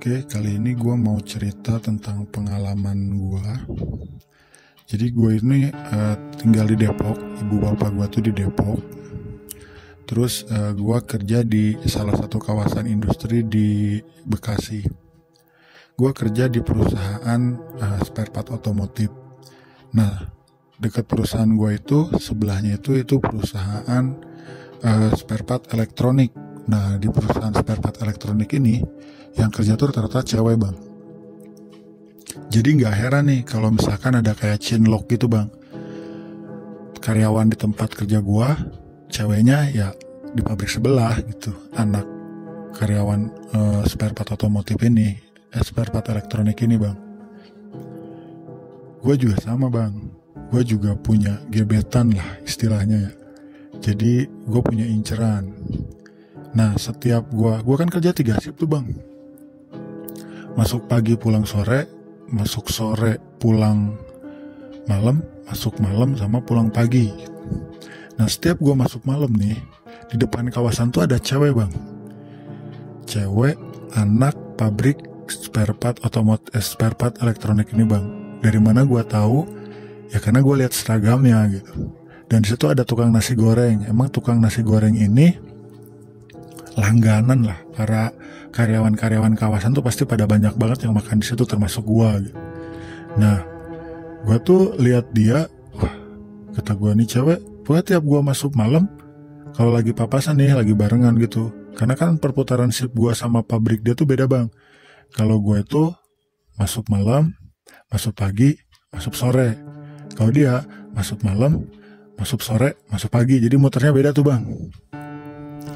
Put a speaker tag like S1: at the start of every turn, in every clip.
S1: Oke, kali ini gue mau cerita tentang pengalaman gue. Jadi gue ini tinggal di Depok, ibu bapak gue tuh di Depok. Terus gue kerja di salah satu kawasan industri di Bekasi. Gue kerja di perusahaan spare part otomotif. Nah, dekat perusahaan gue itu, sebelahnya itu perusahaan spare part elektronik. Nah, di perusahaan spare part elektronik ini, yang kerja tuh rata-rata cewek, bang. Jadi nggak heran nih kalau misalkan ada kayak chinlock gitu, bang. Karyawan di tempat kerja gua, ceweknya ya di pabrik sebelah gitu. Anak karyawan spare part otomotif ini, spare part elektronik ini, bang. Gua juga sama, bang. Gua juga punya gebetan lah istilahnya ya. Jadi gue punya inceran. Nah, setiap gue kan kerja 3 shift tuh, bang. Masuk pagi pulang sore, masuk sore pulang malam, masuk malam sama pulang pagi. Nah, setiap gue masuk malam nih, di depan kawasan tuh ada cewek, bang. Cewek anak pabrik spare part otomotif, spare part elektronik ini, bang. Dari mana gue tahu? Ya karena gue lihat seragamnya gitu. Dan di situ ada tukang nasi goreng. Emang tukang nasi goreng ini langganan lah, para karyawan-karyawan kawasan tuh pasti pada banyak banget yang makan di situ, termasuk gua gitu. Nah, gua tuh lihat dia, wah, kata gua nih cewek, pokoknya tiap gua masuk malam, kalau lagi papasan nih, lagi barengan gitu. Karena kan perputaran shift gua sama pabrik dia tuh beda, bang. Kalau gua itu masuk malam, masuk pagi, masuk sore. Kalau dia masuk malam, masuk sore, masuk pagi. Jadi muternya beda tuh, bang.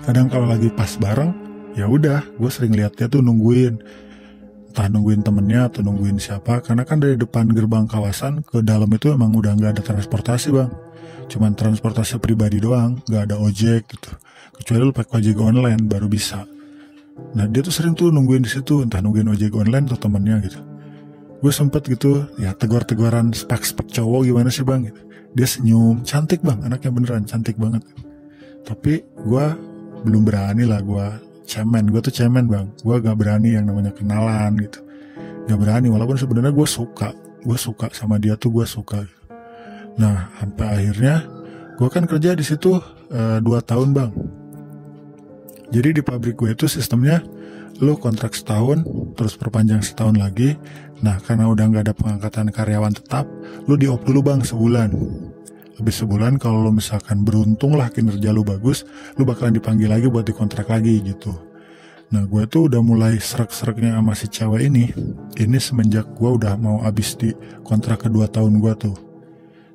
S1: Kadang kalau lagi pas bareng, ya udah, gue sering lihat dia tuh nungguin, entah nungguin temennya atau nungguin siapa. Karena kan dari depan gerbang kawasan ke dalam itu emang udah nggak ada transportasi, bang. Cuman transportasi pribadi doang, nggak ada ojek gitu. Kecuali lu pakai ojek online baru bisa. Nah, dia tuh sering tuh nungguin di situ, entah nungguin ojek online atau temennya gitu. Gue sempet gitu, ya tegur-teguran spek cowok gimana sih, bang? Gitu. Dia senyum, cantik, bang, anaknya beneran cantik banget. Tapi gue belum berani lah, gue tuh cemen, bang. Gue gak berani yang namanya kenalan gitu, gak berani, walaupun sebenarnya gue suka sama dia tuh, gue suka gitu. Nah, sampai akhirnya gue kan kerja di situ 2 tahun, bang. Jadi di pabrik gue itu sistemnya lu kontrak setahun, terus perpanjang setahun lagi. Nah, karena udah gak ada pengangkatan karyawan tetap, lu di-off dulu, bang, sebulan. Habis sebulan kalau lo misalkan beruntung lah kinerja lo bagus, lo bakalan dipanggil lagi buat dikontrak lagi gitu. Nah, gue tuh udah mulai serak-seraknya sama si cewek ini semenjak gue udah mau habis di kontrak kedua tahun gue tuh.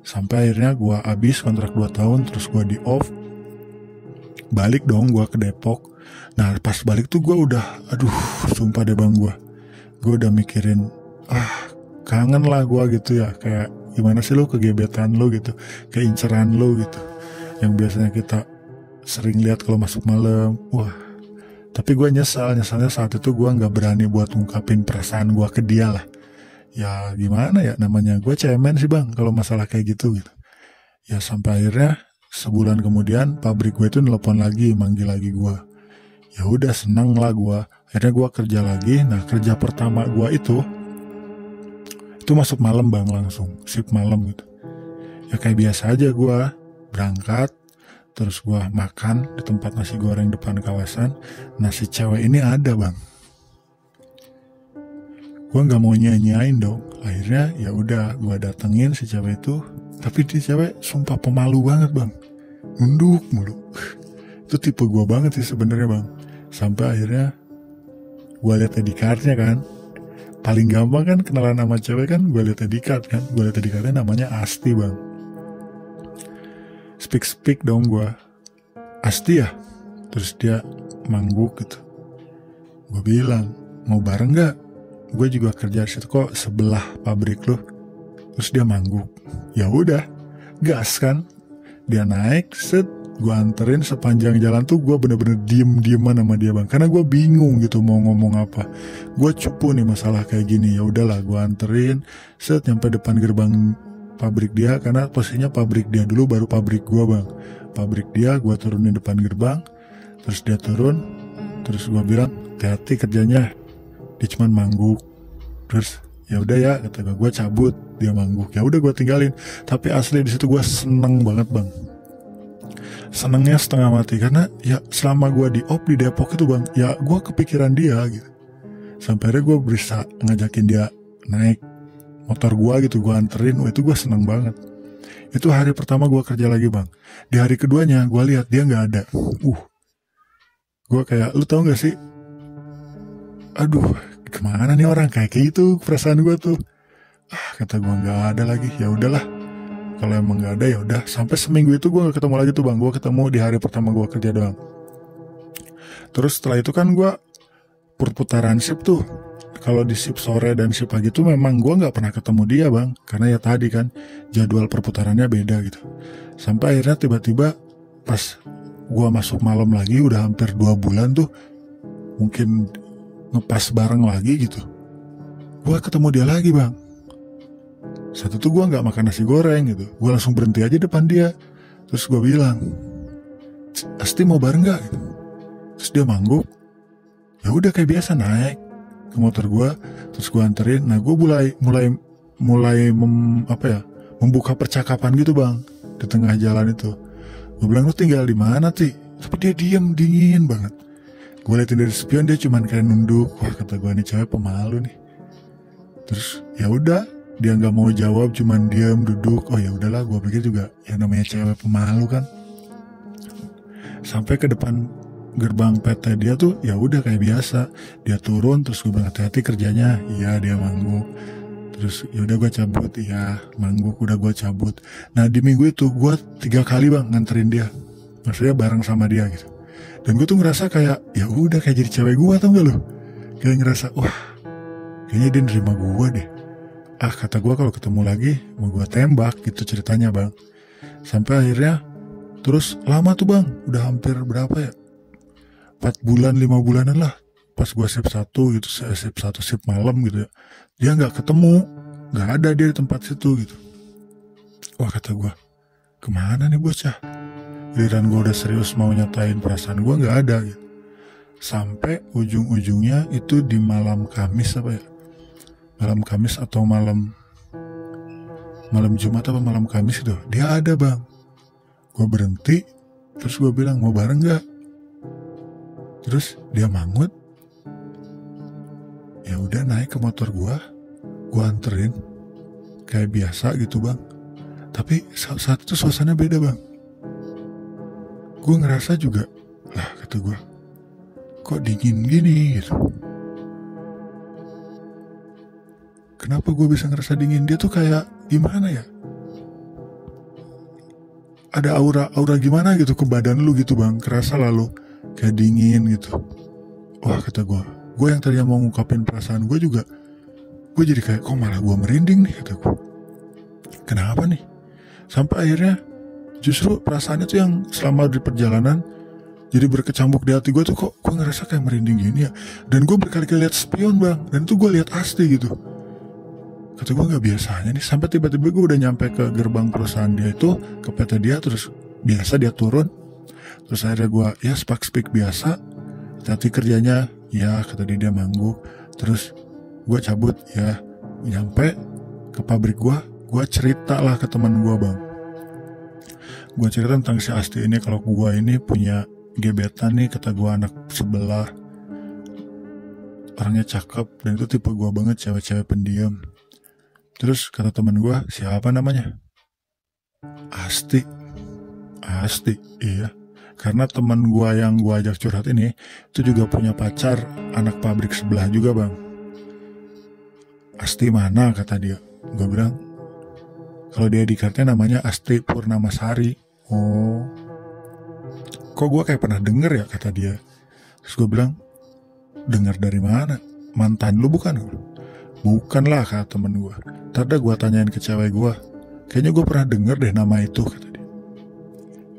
S1: Sampai akhirnya gue habis kontrak 2 tahun, terus gue di off. Balik dong gue ke Depok. Nah, pas balik tuh gue udah, aduh, sumpah deh, bang, gue udah mikirin, kangen lah gue gitu ya, kayak gimana sih lo kegebetan lo gitu, keinceran lo gitu, yang biasanya kita sering lihat kalau masuk malam. Wah, tapi gue nyesalnya saat itu gue nggak berani buat ngungkapin perasaan gue ke dia lah. Ya gimana ya, namanya gue cemen sih, bang, kalau masalah kayak gitu. Ya sampai akhirnya sebulan kemudian pabrik gue itu nelpon lagi, manggil lagi gue. Ya udah, senang lah gue. Akhirnya gue kerja lagi. Nah, kerja pertama gue itu masuk malam, bang, langsung shift malam gitu. Ya kayak biasa aja, gue berangkat, terus gue makan di tempat nasi goreng depan kawasan. Nah, si cewek ini ada, bang. Gue nggak mau nyanyain dong. Akhirnya ya udah, gue datengin si cewek itu. Tapi si cewek sumpah pemalu banget, bang, nunduk mulu. Itu tipe gue banget sih sebenarnya, bang. Sampai akhirnya gue liat ID card-nya kan. Paling gampang kan kenalan sama cewek kan, gue liat ID card kan. Gue liat ID card-nya namanya Asti, bang. Speak dong gue, Asti ya? Terus dia mangguk gitu. Gue bilang, mau bareng gak? Gue juga kerja di situ kok, sebelah pabrik lo. Terus dia mangguk. Ya udah, gas kan. Dia naik, set, gue anterin sepanjang jalan tuh. Gue bener-bener diem-dieman sama dia, bang, karena gue bingung gitu mau ngomong apa. Gue cupu nih masalah kayak gini. Ya udahlah, gue anterin, set, nyampe depan gerbang pabrik dia. Karena posisinya pabrik dia dulu baru pabrik gue, bang. Pabrik dia gue turunin depan gerbang. Terus dia turun, terus gue bilang, hati-hati kerjanya. dia cuman mangguk. Terus ya udah ya kata gue cabut, dia mangguk, ya udah gue tinggalin. Tapi asli di situ gue seneng banget bang, senengnya setengah mati, karena ya selama gue di op di Depok itu bang, ya gue kepikiran dia gitu. Sampai akhirnya gue bisa ngajakin dia naik motor gue gitu, gue anterin. Itu gue seneng banget. Itu hari pertama gue kerja lagi bang. Di hari keduanya gue lihat dia nggak ada. Gue kayak, lu tau gak sih, aduh kemana nih orang, kayak gitu perasaan gue tuh. Kata gue nggak ada lagi. Ya udahlah, kalau emang nggak ada ya udah. Sampai seminggu itu gue nggak ketemu lagi tuh bang. Gue ketemu di hari pertama gue kerja doang. Terus setelah itu kan gue perputaran shift tuh. Kalau di shift sore dan shift pagi tuh memang gue nggak pernah ketemu dia bang, karena ya tadi kan jadwal perputarannya beda gitu. Sampai akhirnya tiba-tiba pas gue masuk malam lagi, udah hampir 2 bulan tuh mungkin ngepas bareng lagi gitu, gue ketemu dia lagi bang. Satu tuh gue nggak makan nasi goreng gitu, gue langsung berhenti aja depan dia. Terus gue bilang, Asti mau bareng nggak gitu. Terus dia mangguk. Ya udah kayak biasa naik ke motor gue, terus gue anterin. Nah gue mulai membuka percakapan gitu bang di tengah jalan itu. Gue bilang, lu tinggal di mana Ti? Tapi dia diem, dingin banget. Gue liatin dari spion, dia cuman kayak nunduk. Wah kata gue, nih cewek pemalu nih. Terus ya udah, dia nggak mau jawab, cuman diem duduk. Oh ya udahlah, gue pikir juga ya namanya cewek pemalu kan. Sampai ke depan gerbang PT dia tuh ya udah kayak biasa. Dia turun, terus gue bilang hati-hati kerjanya. Iya, dia mangguk. Terus ya udah gue cabut. Iya, mangguk, udah gue cabut. Nah di minggu itu gue 3 kali bang nganterin dia, maksudnya bareng sama dia gitu. Dan gue tuh ngerasa kayak ya udah kayak jadi cewek gue, tau gak lo? Kayak ngerasa wah kayaknya dia nerima gue deh. Kata gue kalau ketemu lagi mau gue tembak gitu ceritanya bang. Sampai akhirnya terus lama tuh bang, udah hampir berapa ya, 4 bulan 5 bulanan lah. Pas gue shift 1 gitu, shift 1 shift malam gitu ya, dia gak ketemu, gak ada dia di tempat situ gitu. Wah kata gue, kemana nih bocah? Giliran gue udah serius mau nyatain perasaan gue, gak ada gitu. Sampai ujung-ujungnya itu di malam Kamis malam Kamis atau malam Jumat apa malam Kamis itu, dia ada bang. Gue berhenti, terus gue bilang mau bareng gak? Terus dia mangut. Ya udah naik ke motor gue anterin kayak biasa gitu bang. Tapi saat itu suasana beda bang. Gue ngerasa juga, lah kata gue, kok dingin gini gitu. Kenapa gue bisa ngerasa dingin? Dia tuh kayak gimana ya, ada aura gimana gitu ke badan lu gitu bang, kerasa lalu kayak dingin gitu. Wah kata gue yang tadinya mau ngungkapin perasaan gue juga, gue jadi kayak kok malah gue merinding nih kata gue. Kenapa nih? Sampai akhirnya justru perasaannya tuh yang selama di perjalanan jadi berkecambuk di hati gue tuh, kok gue ngerasa kayak merinding gini ya. Dan gue berkali-kali lihat spion bang, dan itu gue lihat Asti gitu. Kata gue gak biasanya nih. Sampai tiba-tiba gue udah nyampe ke gerbang perusahaan dia itu, ke PT dia. Terus biasa dia turun, terus akhirnya gue ya speak biasa, hati kerjanya ya, kata dia mangguk. Terus gue cabut ya, nyampe ke pabrik gue cerita lah ke teman gue bang. Gue cerita tentang si Asti ini, kalau gue ini punya gebetan nih, kata gue, anak sebelah, orangnya cakep, dan itu tipe gue banget, cewek-cewek pendiam. Terus kata teman gue, siapa namanya? Asti, iya. Karena teman gue yang gue ajak curhat ini, itu juga punya pacar, anak pabrik sebelah juga bang. Asti mana, kata dia. Gue bilang, kalau dia di kartunya namanya Asti Purnamasari. Oh, kok gue kayak pernah denger ya, kata dia. Terus gue bilang, denger dari mana? Mantan lu bukan? Bukan lah, kata temen gue. Tadi gue tanyain ke cewek gue, kayaknya gue pernah denger deh nama itu, kata dia.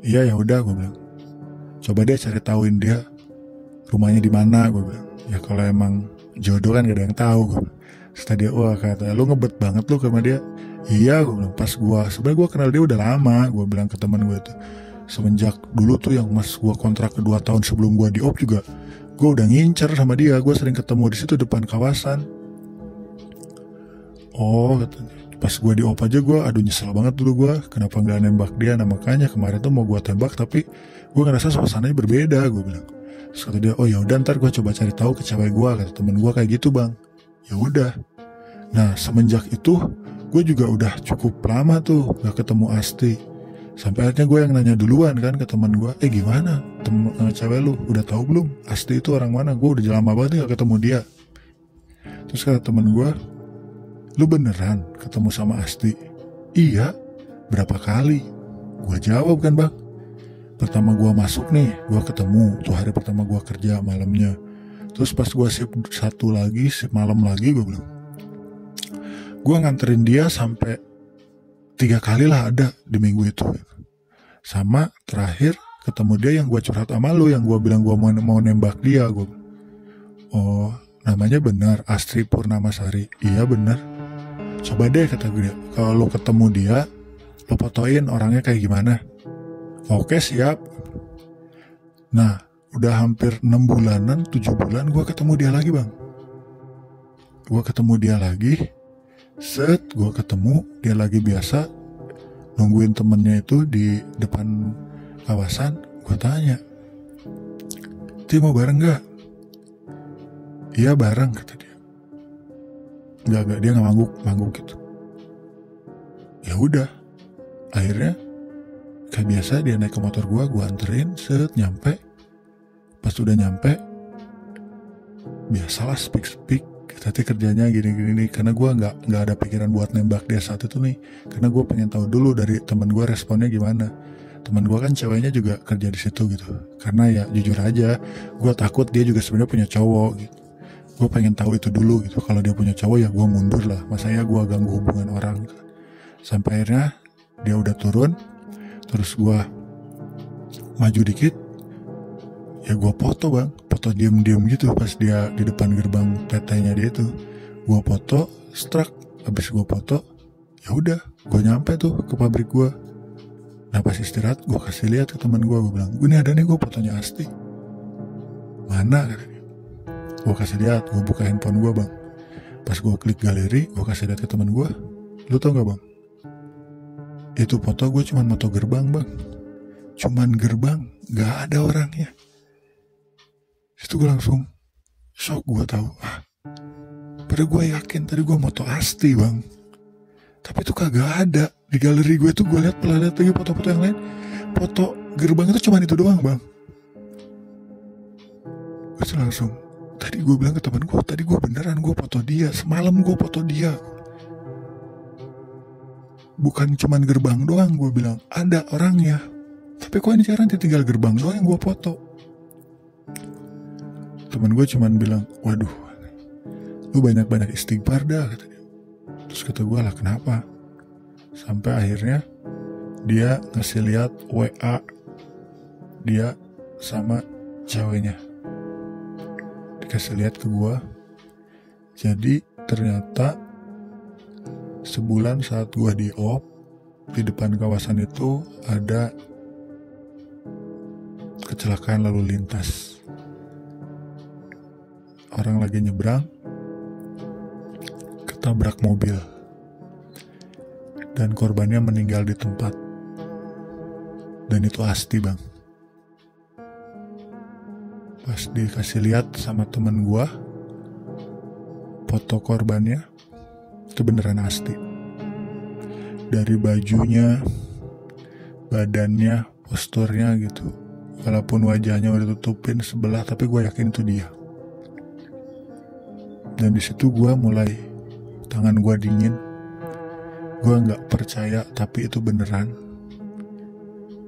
S1: Iya ya udah, gue bilang, coba deh cari tauin dia rumahnya di mana, gue bilang. Ya kalau emang jodoh kan gak ada yang tahu, gue. Terus dia, wah kata, lu ngebet banget lu sama dia. Iya, gue bilang, pas sebenarnya gue kenal dia udah lama, gue bilang ke teman gue tuh. Semenjak dulu tuh yang mas gue kontrak ke 2 tahun sebelum gue di op juga, gue udah ngincer sama dia, gue sering ketemu di situ depan kawasan. Oh katanya, pas gue di op aja gue aduh nyesel banget dulu gue kenapa nggak nembak dia. Nah makanya kemarin tuh mau gue tembak tapi gue ngerasa suasananya berbeda, gue bilang. Terus kata dia, oh ya udah ntar gue coba cari tahu ke cewek gue, kata temen gue kayak gitu bang. Ya udah. Nah semenjak itu gue juga udah cukup lama tuh gak ketemu Asti. Sampai akhirnya gue yang nanya duluan kan ke teman gue, gimana cewek lu udah tahu belum Asti itu orang mana? Gue udah lama banget gak ketemu dia. Terus kata temen gue, lu beneran ketemu sama Asti? Iya. Berapa kali? Gue jawab kan bang, pertama gue masuk nih gue ketemu tuh hari pertama gue kerja malamnya. Terus pas gue shift satu lagi, shift malam lagi, gue bilang gue nganterin dia sampai 3 kali lah ada di minggu itu. Sama terakhir ketemu dia yang gue curhat sama lu, yang gue bilang gue mau nembak dia. Gue, oh namanya benar Astri Purnamasari? Iya benar. Coba deh kata gue, kalau lo ketemu dia lo fotoin orangnya kayak gimana. Oke siap. Nah udah hampir 6 bulanan 7 bulan gue ketemu dia lagi bang. Gue ketemu dia lagi. Set gue ketemu dia lagi biasa nungguin temennya itu di depan kawasan. Gue tanya, Ti mau bareng gak? Iya bareng kata dia. Enggak dia nggak mangguk gitu. Ya udah, akhirnya kayak biasa dia naik ke motor gue anterin, set nyampe. Pas udah nyampe, biasalah speak tadi kerjanya gini karena gue nggak ada pikiran buat nembak dia saat itu nih, karena gue pengen tahu dulu dari temen gue responnya gimana. Temen gue kan ceweknya juga kerja di situ gitu, karena ya jujur aja gue takut dia juga sebenarnya punya cowok gitu. Gue pengen tahu itu dulu gitu. Kalau dia punya cowok ya gue mundur lah, masa ya gue ganggu hubungan orang gitu. Sampai akhirnya dia udah turun, terus gue maju dikit, ya gue foto bang, foto diem gitu pas dia di depan gerbang PT-nya dia itu. Gue foto, struck, habis gue foto, ya udah, gue nyampe tuh ke pabrik gue. Nah pas istirahat, gue kasih lihat ke teman gue bilang, ini ada nih gue fotonya Asti. Mana? Gue kasih lihat, gue buka handphone gue bang. Pas gue klik galeri, gue kasih lihat ke teman gue, lu tau gak bang? Itu foto gue cuman foto gerbang bang, cuman gerbang, gak ada orangnya. Itu gue langsung shock, gue tahu. Padahal gue yakin tadi gue foto Asti bang, tapi itu kagak ada di galeri gue tuh. Gue lihat lagi foto-foto yang lain, foto gerbang itu cuma itu doang bang. Gue tuh langsung, tadi gue bilang ke teman gue, tadi gue beneran gue foto dia, semalam gue foto dia, bukan cuma gerbang doang. Gue bilang ada orangnya, tapi kok ini sekarang tinggal gerbang doang yang gue foto. Temen gue cuman bilang, waduh, lu banyak-banyak istighfar dah, kata dia. Terus kata gue, lah kenapa? Sampai akhirnya dia ngasih lihat WA dia sama ceweknya, dikasih lihat ke gue. Jadi ternyata sebulan saat gue di op, di depan kawasan itu ada kecelakaan lalu lintas. Orang lagi nyebrang, ketabrak mobil, dan korbannya meninggal di tempat. Dan itu Asti bang. Pas dikasih lihat sama temen gua, foto korbannya itu beneran Asti. Dari bajunya, badannya, posturnya gitu. Walaupun wajahnya udah tutupin sebelah, tapi gue yakin itu dia. Dan di situ gue mulai, tangan gue dingin. Gue nggak percaya, tapi itu beneran.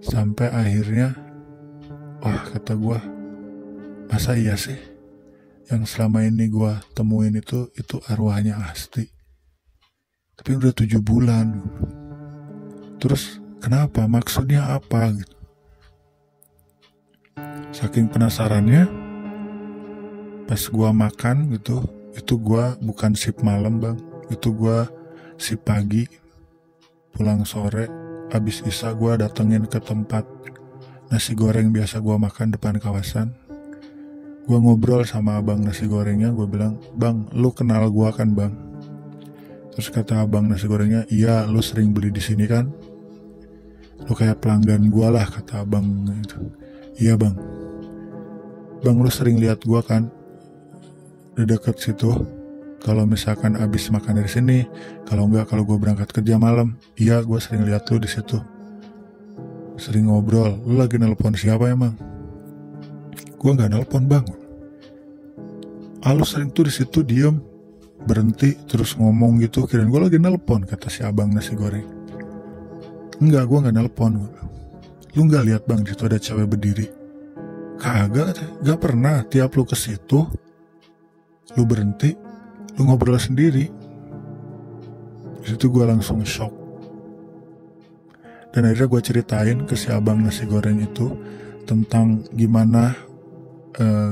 S1: Sampai akhirnya, wah kata gue, masa iya sih yang selama ini gue temuin itu arwahnya Asti. Tapi udah 7 bulan. Terus kenapa? Maksudnya apa gitu? Saking penasarannya, pas gue makan gitu, itu gue bukan shift malam bang, itu gue shift pagi, pulang sore, abis isya gue datengin ke tempat nasi goreng biasa gue makan depan kawasan. Gue ngobrol sama abang nasi gorengnya, gue bilang, "Bang, lu kenal gue kan bang?" Terus kata abang nasi gorengnya, "Iya, lu sering beli di sini kan? Lu kayak pelanggan gue lah," kata abang itu. "Iya bang. Bang, lu sering lihat gue kan di deket situ? Kalau misalkan abis makan dari sini, kalau enggak kalau gue berangkat kerja malam, iya gue sering lihat lu di situ. Sering ngobrol. Lu lagi nelpon siapa emang?" "Gue nggak nelpon bang. Lu sering tuh di situ diem, berhenti terus ngomong gitu. Kirain gue lagi nelpon," kata si abang nasi goreng. "Enggak, gue nggak nelpon." "Lu nggak lihat bang, di situ ada cewek berdiri?" "Kagak, nggak pernah. Tiap lu ke situ, lu berhenti, lu ngobrol sendiri." Di situ gue langsung shock. Dan akhirnya gue ceritain ke si abang nasi goreng itu tentang gimana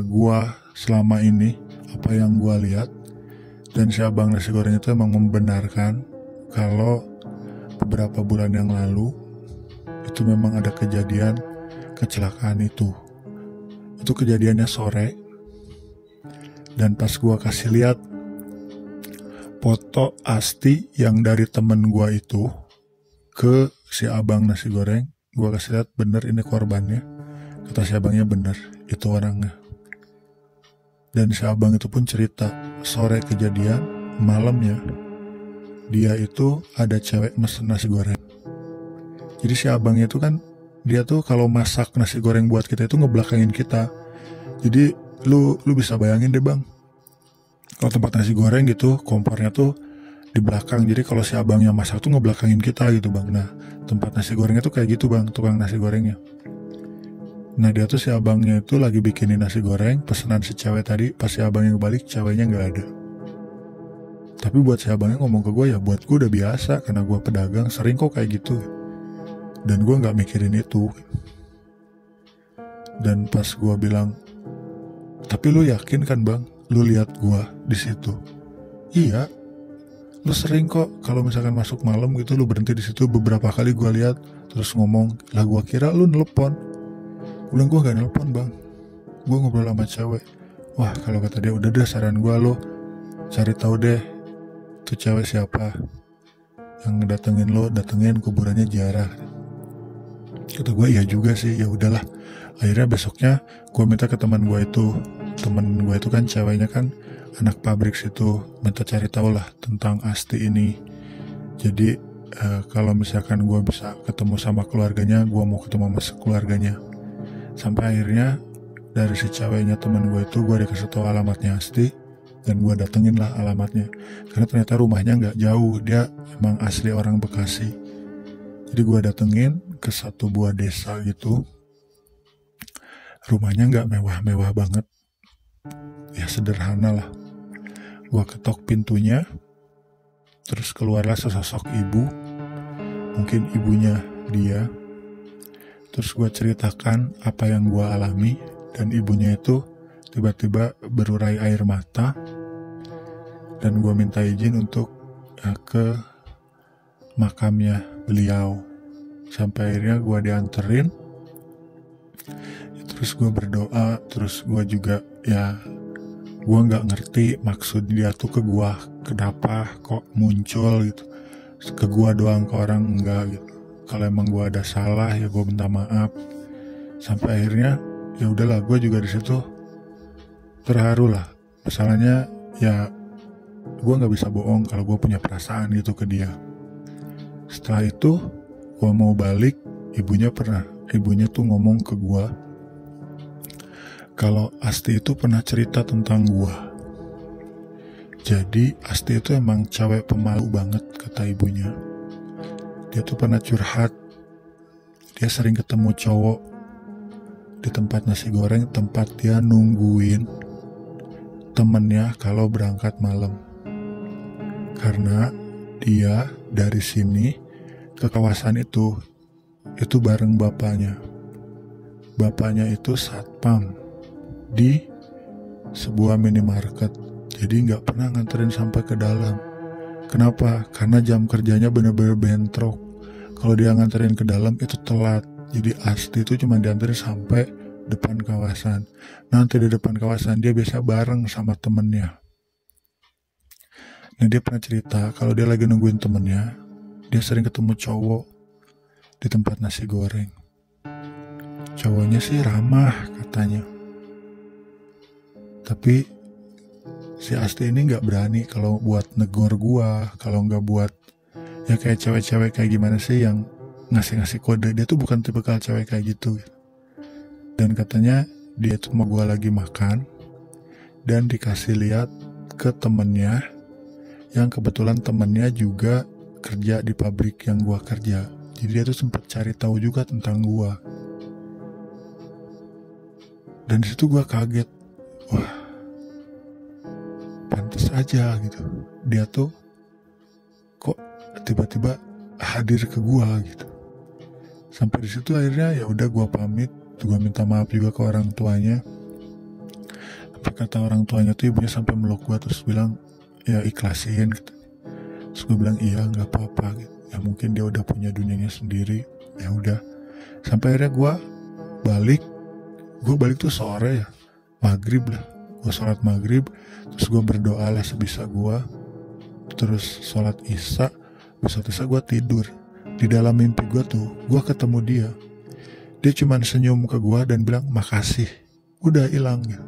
S1: gue selama ini, apa yang gue lihat. Dan si abang nasi goreng itu emang membenarkan kalau beberapa bulan yang lalu itu memang ada kejadian kecelakaan itu. Itu kejadiannya sore. Dan pas gue kasih lihat foto Asti yang dari temen gue itu ke si abang nasi goreng, gue kasih lihat, bener ini korbannya. Kata si abangnya, bener itu orangnya. Dan si abang itu pun cerita, sore kejadian, malamnya dia itu ada cewek mesen nasi goreng. Jadi si abangnya itu kan, dia tuh kalau masak nasi goreng buat kita itu ngebelakangin kita. Jadi lu bisa bayangin deh bang, kalau tempat nasi goreng gitu kompornya tuh di belakang. Jadi kalau si abangnya masak tuh ngebelakangin kita gitu bang. Nah tempat nasi gorengnya tuh kayak gitu bang, tukang nasi gorengnya. Nah dia tuh si abangnya itu lagi bikinin nasi goreng, pesanan si cewek tadi. Pas si abangnya balik, ceweknya gak ada. Tapi buat si abangnya ngomong ke gue, ya buat gue udah biasa, karena gue pedagang, sering kok kayak gitu. Dan gue gak mikirin itu. Dan pas gue bilang, "Tapi lu yakin kan bang, lu lihat gue di situ?" "Iya, lu sering kok kalau misalkan masuk malam gitu lu berhenti di situ, beberapa kali gue lihat." Terus ngomong, "Lah gue kira lu nelpon." Bilang, "Gue gak nelpon bang, gue ngobrol sama cewek." Wah kalau kata dia, "Udah deh, saran gue lo cari tahu deh tuh cewek siapa yang datengin lo, datengin kuburannya Ziarah." Kata gue, "Iya juga sih, ya udahlah." Akhirnya besoknya gue minta ke teman gue itu kan ceweknya kan anak pabrik situ, minta cari tahu lah tentang Asti ini. Jadi kalau misalkan gue bisa ketemu sama keluarganya, gue mau ketemu sama keluarganya. Sampai akhirnya dari si ceweknya teman gue itu, gue dikasih tahu alamatnya Asti, dan gue datengin lah alamatnya. Karena ternyata rumahnya nggak jauh, dia emang asli orang Bekasi. Jadi gue datengin ke satu buah desa gitu. Rumahnya nggak mewah-mewah banget, ya sederhana lah. Gue ketok pintunya, terus keluarlah sesosok ibu, mungkin ibunya dia. Terus gue ceritakan apa yang gue alami, dan ibunya itu tiba-tiba berurai air mata, dan gue minta izin untuk ke makamnya beliau. Sampai akhirnya gue dianterin. Terus gue berdoa, terus gue juga ya gue nggak ngerti maksud dia tuh ke gue, kenapa kok muncul gitu. Ke gue doang, ke orang enggak gitu. Kalau emang gue ada salah ya gue minta maaf. Sampai akhirnya ya udahlah, gue juga di situ terharu lah. Masalahnya ya gue nggak bisa bohong kalau gue punya perasaan gitu ke dia. Setelah itu gue mau balik, ibunya tuh ngomong ke gue kalau Asti itu pernah cerita tentang gue. Jadi Asti itu emang cewek pemalu banget, kata ibunya. Dia tuh pernah curhat, dia sering ketemu cowok di tempat nasi goreng, tempat dia nungguin temennya kalau berangkat malam. Karena dia dari sini ke kawasan itu bareng bapaknya. Bapaknya itu satpam di sebuah minimarket, jadi gak pernah nganterin sampai ke dalam. Kenapa? Karena jam kerjanya bener-bener bentrok. Kalau dia nganterin ke dalam itu telat. Jadi Asti itu cuma dianterin sampai depan kawasan. Nanti di depan kawasan dia biasa bareng sama temennya. Nah dia pernah cerita kalau dia lagi nungguin temennya, dia sering ketemu cowok di tempat nasi goreng. Cowoknya sih ramah katanya, tapi si Asti ini gak berani kalau buat negor gua, kalau gak buat ya kayak cewek-cewek kayak gimana sih yang ngasih-ngasih kode. Dia tuh bukan tipikal cewek kayak gitu. Dan katanya dia tuh sama gua lagi makan dan dikasih lihat ke temennya, yang kebetulan temennya juga kerja di pabrik yang gua kerja. Jadi dia tuh sempat cari tahu juga tentang gua. Dan disitu gua kaget, wah pantas aja gitu. Dia tuh kok tiba-tiba hadir ke gua gitu. Sampai disitu akhirnya ya udah gua pamit, gua minta maaf juga ke orang tuanya. Tapi kata orang tuanya tuh ibunya sampai meluk gua terus bilang ya ikhlasin gitu. Terus gue bilang iya nggak apa-apa gitu. Ya mungkin dia udah punya dunianya sendiri. Ya udah. Sampai akhirnya gue balik tuh sore ya, maghrib lah. Gue sholat maghrib, terus gue berdoa lah sebisa gue. Terus sholat isya, besok isya gue tidur. Di dalam mimpi gue tuh, gue ketemu dia. Dia cuman senyum ke gue dan bilang makasih. Udah hilang gitu.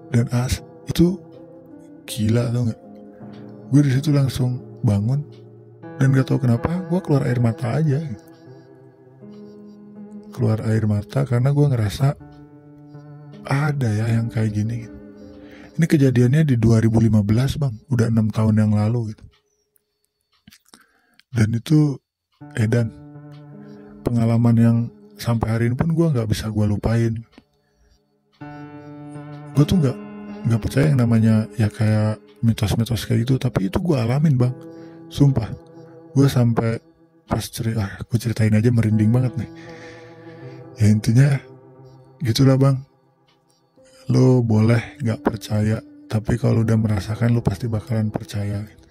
S1: Dan itu gila tau gak? Gue disitu langsung bangun dan gak tahu kenapa gue keluar air mata aja gitu. Keluar air mata karena gue ngerasa ada ya yang kayak gini gitu. Ini kejadiannya di 2015 bang, udah 6 tahun yang lalu gitu. Dan itu edan pengalaman yang sampai hari ini pun gue gak bisa gue lupain. Gue tuh gak percaya yang namanya ya kayak mitos-mitos kayak gitu, tapi itu gue alamin bang, sumpah. Gue sampai pas gue ceritain aja merinding banget nih. Ya intinya gitulah bang, lo boleh gak percaya, tapi kalau udah merasakan lo pasti bakalan percaya gitu.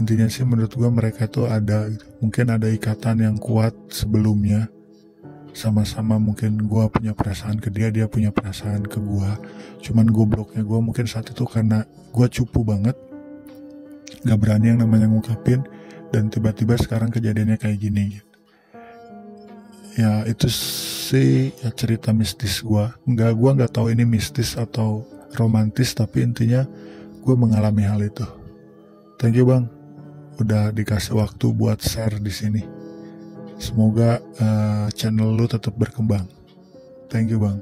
S1: Intinya sih menurut gue mereka tuh ada gitu. Mungkin ada ikatan yang kuat sebelumnya, sama-sama mungkin gue punya perasaan ke dia, dia punya perasaan ke gue. Cuman gobloknya gue mungkin saat itu karena gue cupu banget, gak berani yang namanya ngungkapin. Dan tiba-tiba sekarang kejadiannya kayak gini gitu. Ya itu sih ya cerita mistis gue. Gue gak tahu ini mistis atau romantis, tapi intinya gue mengalami hal itu. Thank you bang, udah dikasih waktu buat share di sini. Semoga channel lu tetap berkembang. Thank you bang.